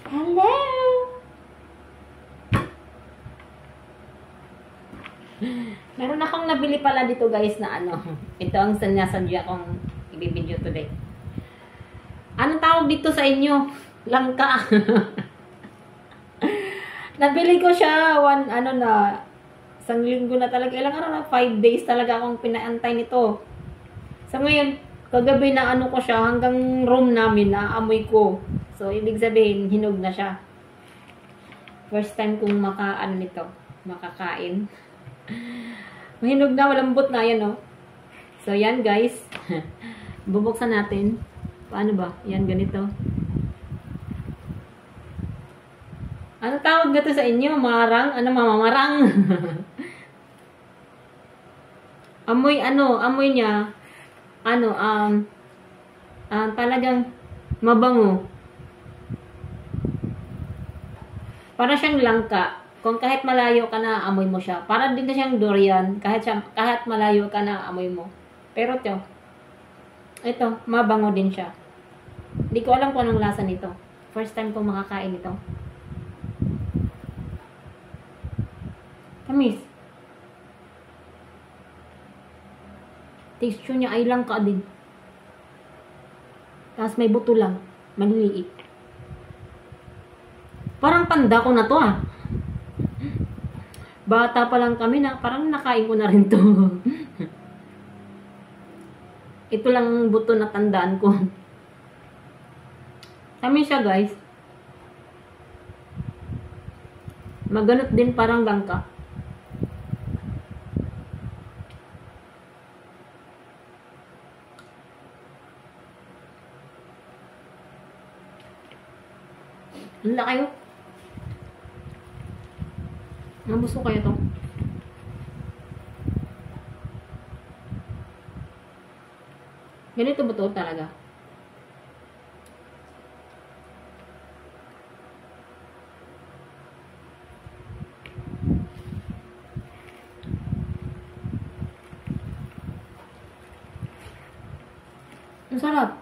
Hello! Meron akong nabili pala dito guys na ano. Ito ang sinasadya kong i-video today. Anong tawag dito sa inyo? Langka. Nabili ko siya isang linggo na talaga. Ilang araw na? 5 days talaga akong pinaantay nito. So ngayon, kagabi na ano ko siya hanggang room namin naamoy ko. So ibig sabihin, hinog na siya. First time kong makakain. Mahinog na, malambot na yan, oh. So, yan, guys. Bubuksan natin. Paano ba? Yan, ganito. Ano tawag gato sa inyo? Marang? Ano, mamamarang? amoy niya, talagang mabango. Para siyang langka. Kung kahit malayo ka na, amoy mo siya. Para din na siyang durian. Kahit malayo ka na, amoy mo. Pero ito, mabango din siya. Hindi ko alam kung anong lasa nito. First time kong makakain ito. Tamis. Texture niya ay langka din. Tapos may buto lang. Maliliit. Parang panda ko na to ah. Bata pa lang kami na parang nakain ko na rin to. Ito lang buto na tandaan ko. Kami siya guys. Maganot din parang langka. Ang laki yun. Nabusog kayo to. Ganito ba to talaga? Ang sarap.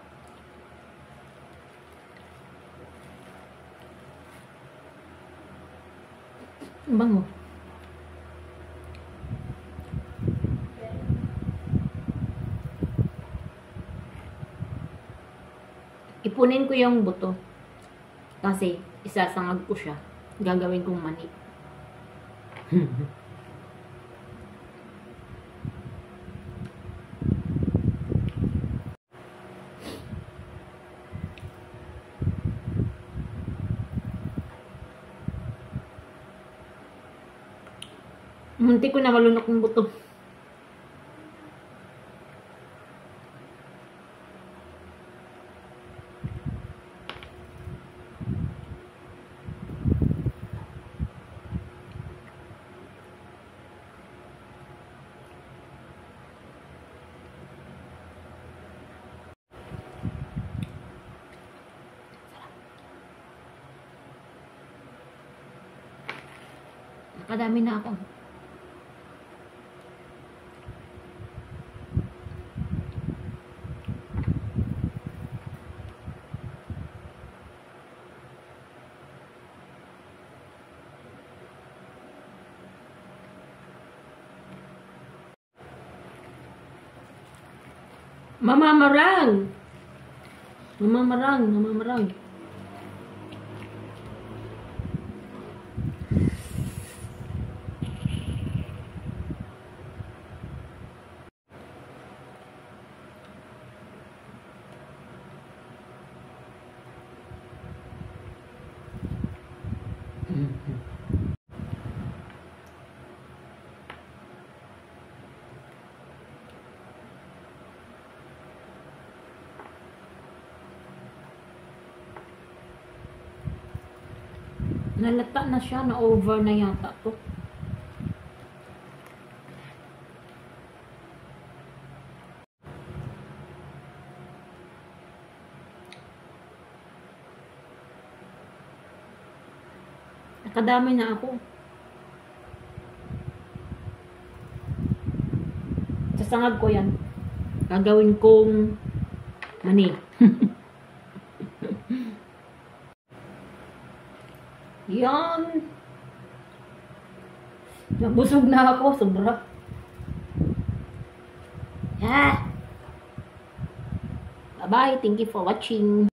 Ang bango. Ipunin ko yung buto. Kasi, isasangag ko siya. Gagawin kong mani. Munti ko na malunok ng buto. Nakadami na ako. Mamamarang! Mamamarang. Nalata na siya, na-over na yata to. Nakadami na ako. Sasangag ko yan. Gagawin kong mani. Yan. Nabusog na ako, sobra. Ah. Bye-bye. Thank you for watching.